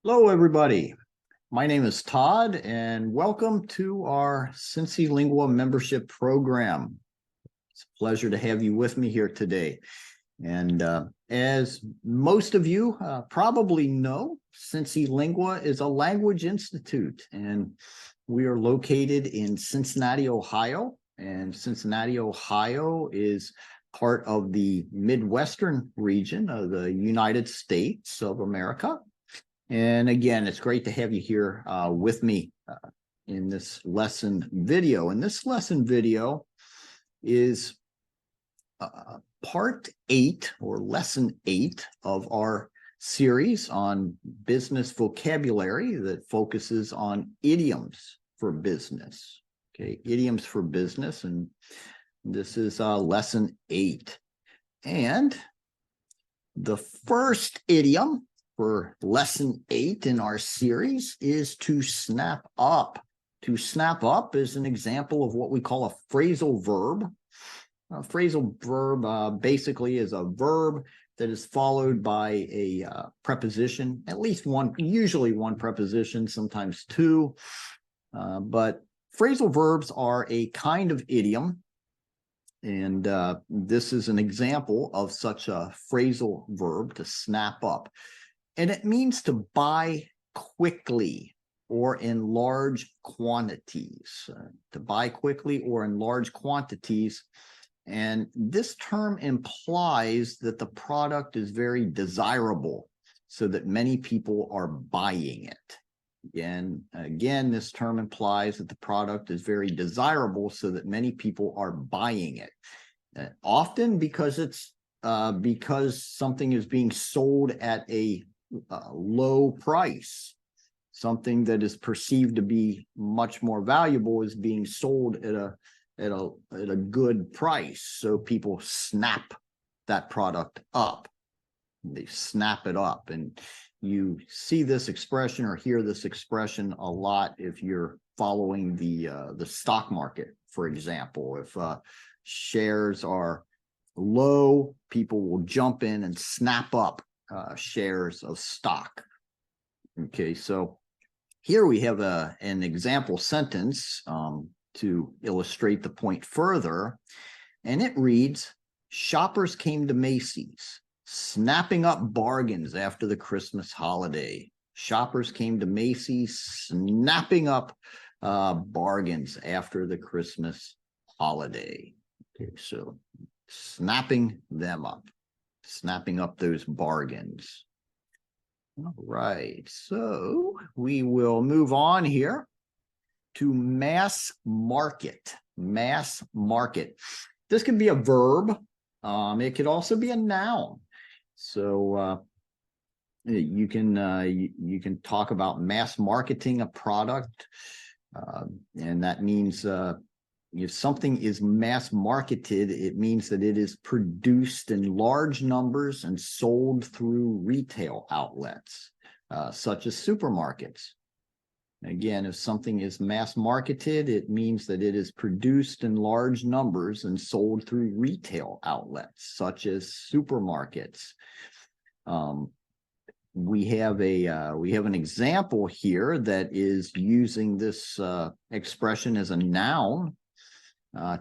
Hello, everybody. My name is Todd, and welcome to our CINCILINGUA membership program. It's a pleasure to have you with me here today. And as most of you probably know, CINCILINGUA is a language institute, and we are located in Cincinnati, Ohio. And Cincinnati, Ohio is part of the Midwestern region of the United States of America. And again, it's great to have you here with me in this lesson video. And this lesson video is part 8 or lesson 8 of our series on business vocabulary that focuses on idioms for business. Okay, idioms for business. And this is lesson 8. And the first idiom for lesson 8 in our series is to snap up. To snap up is an example of what we call a phrasal verb. A phrasal verb basically is a verb that is followed by a preposition, at least one, usually one preposition, sometimes two. But phrasal verbs are a kind of idiom. And this is an example of such a phrasal verb, to snap up. And it means to buy quickly or in large quantities. To buy quickly or in large quantities. And this term implies that the product is very desirable, so that many people are buying it. And again, this term implies that the product is very desirable, so that many people are buying it. Often because something is being sold at a low price. Something that is perceived to be much more valuable is being sold at a good price. So people snap that product up. They snap it up. And you see this expression or hear this expression a lot if you're following the stock market, for example. If shares are low, people will jump in and snap up shares of stock. Okay, so here we have an example sentence to illustrate the point further, and it reads, shoppers came to Macy's, snapping up bargains after the Christmas holiday. Shoppers came to Macy's, snapping up bargains after the Christmas holiday. Okay, so snapping them up. Snapping up those bargains. All right, so we will move on here to mass market. Mass market. This can be a verb. It could also be a noun. So you can talk about mass marketing a product, and that means if something is mass marketed, it means that it is produced in large numbers and sold through retail outlets, such as supermarkets. Again, if something is mass marketed, it means that it is produced in large numbers and sold through retail outlets, such as supermarkets. We have an example here that is using this expression as a noun.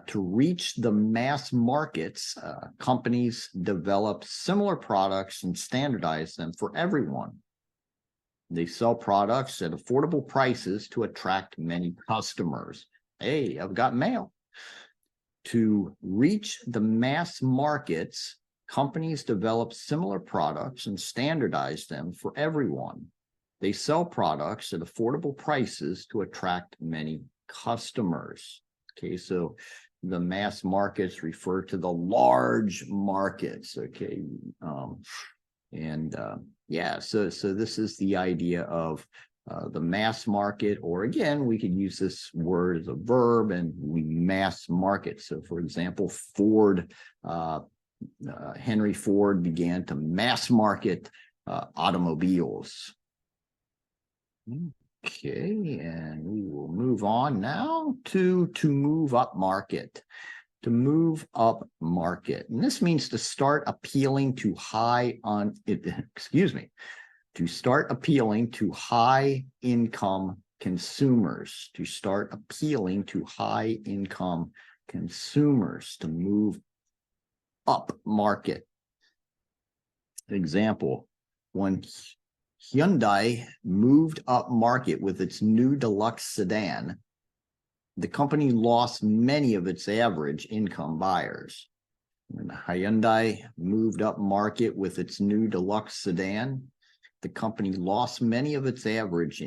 To reach the mass markets, companies develop similar products and standardize them for everyone. They sell products at affordable prices to attract many customers. Hey, I've got mail. To reach the mass markets, companies develop similar products and standardize them for everyone. They sell products at affordable prices to attract many customers. Okay, so the mass markets refer to the large markets. Okay, yeah, so this is the idea of the mass market, or again, we could use this word as a verb, and we mass market. So, for example, Ford, Henry Ford began to mass market automobiles. Okay, and we will move on now to move up market. To move up market. And this means to start appealing to high on, excuse me, to start appealing to high-income consumers, to start appealing to high-income consumers, to move up market. Example, when Hyundai moved up market with its new deluxe sedan, the company lost many of its average income buyers. When Hyundai moved up market with its new deluxe sedan, the company lost many of its average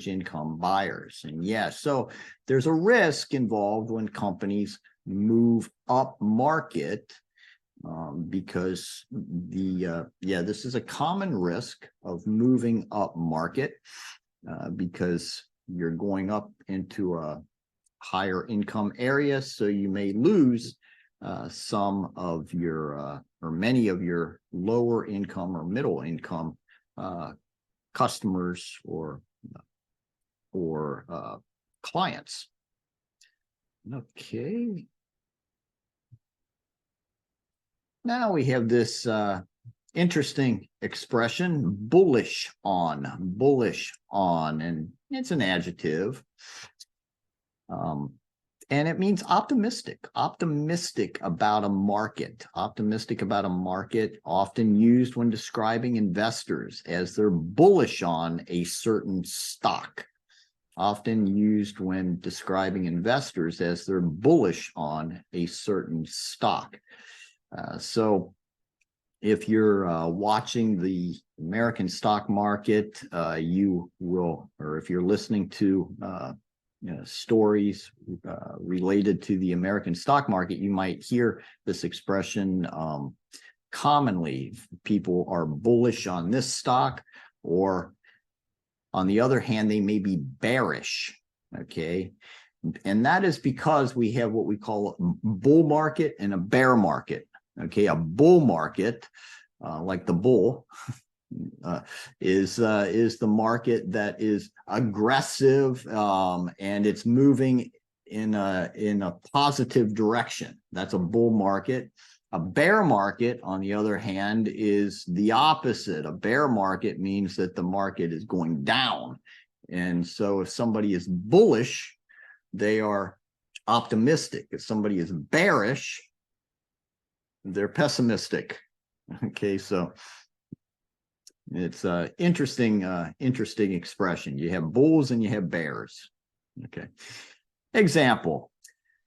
income buyers. And yeah, so there's a risk involved when companies move up market, because this is a common risk of moving up market, because you're going up into a higher income area, so you may lose some of your or many of your lower income or middle income customers or clients. Okay. Now we have this interesting expression, bullish on, and it's an adjective. And it means optimistic about a market, often used when describing investors as they're bullish on a certain stock. Often used when describing investors as they're bullish on a certain stock. So if you're watching the American stock market, you will, or if you're listening to stories related to the American stock market, you might hear this expression commonly. People are bullish on this stock, or on the other hand, they may be bearish. Okay. And that is because we have what we call a bull market and a bear market. Okay. A bull market, like the bull, is the market that is aggressive, and it's moving in a positive direction. That's a bull market. A bear market, on the other hand, is the opposite. A bear market means that the market is going down. And so if somebody is bullish, they are optimistic. If somebody is bearish, they're pessimistic. Okay, so it's an interesting expression. You have bulls and you have bears. Okay. Example,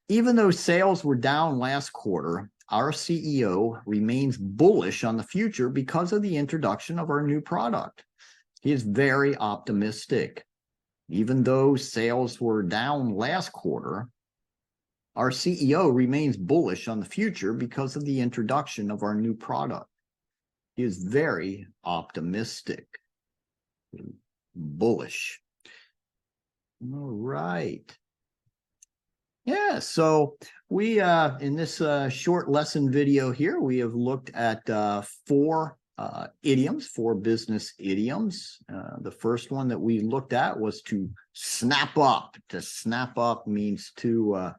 even though sales were down last quarter, our CEO remains bullish on the future because of the introduction of our new product. He is very optimistic. Even though sales were down last quarter, our CEO remains bullish on the future because of the introduction of our new product. He is very optimistic, bullish. All right. Yeah, so we, in this short lesson video here, we have looked at four idioms, four business idioms. The first one that we looked at was to snap up. To snap up means to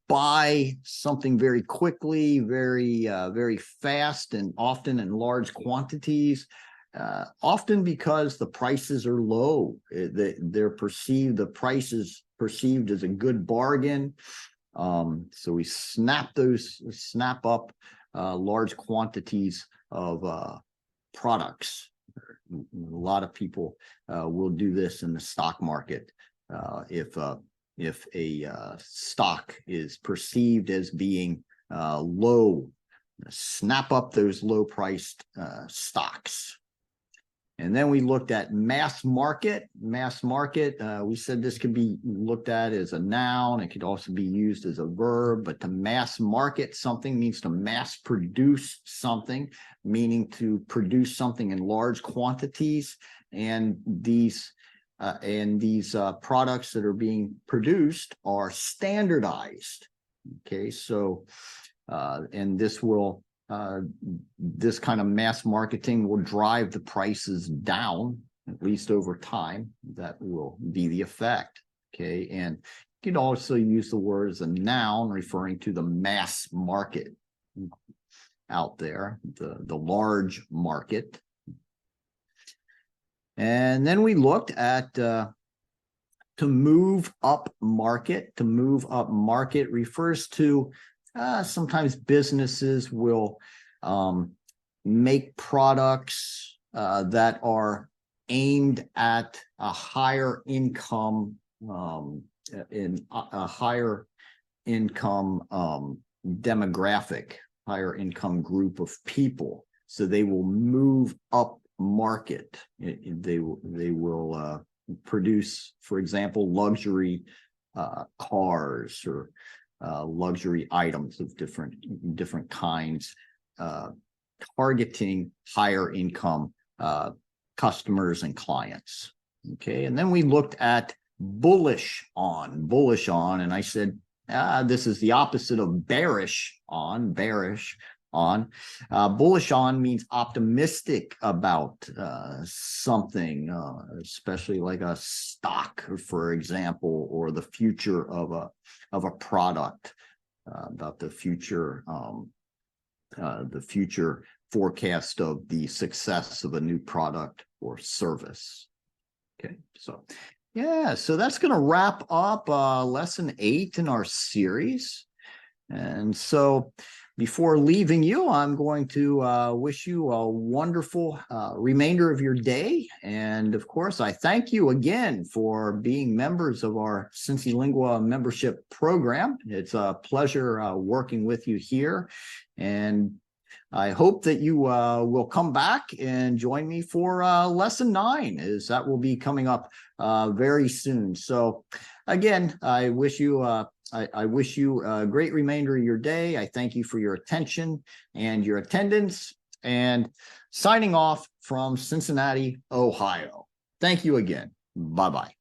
buy something very quickly, very fast, and often in large quantities, often because the prices are low. The price is perceived as a good bargain. So we snap up large quantities of products. A lot of people will do this in the stock market. If a stock is perceived as being low, snap up those low-priced stocks. And then we looked at mass market. Mass market, we said this could be looked at as a noun. It could also be used as a verb, but to mass market something means to mass produce something, meaning to produce something in large quantities. And these products that are being produced are standardized. Okay, so and this kind of mass marketing will drive the prices down, at least over time. That will be the effect. Okay, and you could also use the word as a noun referring to the mass market. out there, the large market. And then we looked at to move up market. To move up market refers to sometimes businesses will make products that are aimed at a higher income demographic, higher income group of people. So they will move up market. They will produce, for example, luxury cars or luxury items of different kinds, targeting higher income customers and clients. Okay, and then we looked at bullish on, and I said, this is the opposite of bearish on. Bullish on means optimistic about something, especially like a stock, for example, or the future of a product, about the future forecast of the success of a new product or service. Okay, so yeah, so that's going to wrap up lesson 8 in our series. And so before leaving you, I'm going to wish you a wonderful remainder of your day. And of course, I thank you again for being members of our CINCILINGUA membership program. It's a pleasure working with you here. And I hope that you will come back and join me for lesson 9, as that will be coming up very soon. So again, I wish you a great remainder of your day. I thank you for your attention and your attendance, and signing off from Cincinnati, Ohio. Thank you again. Bye-bye.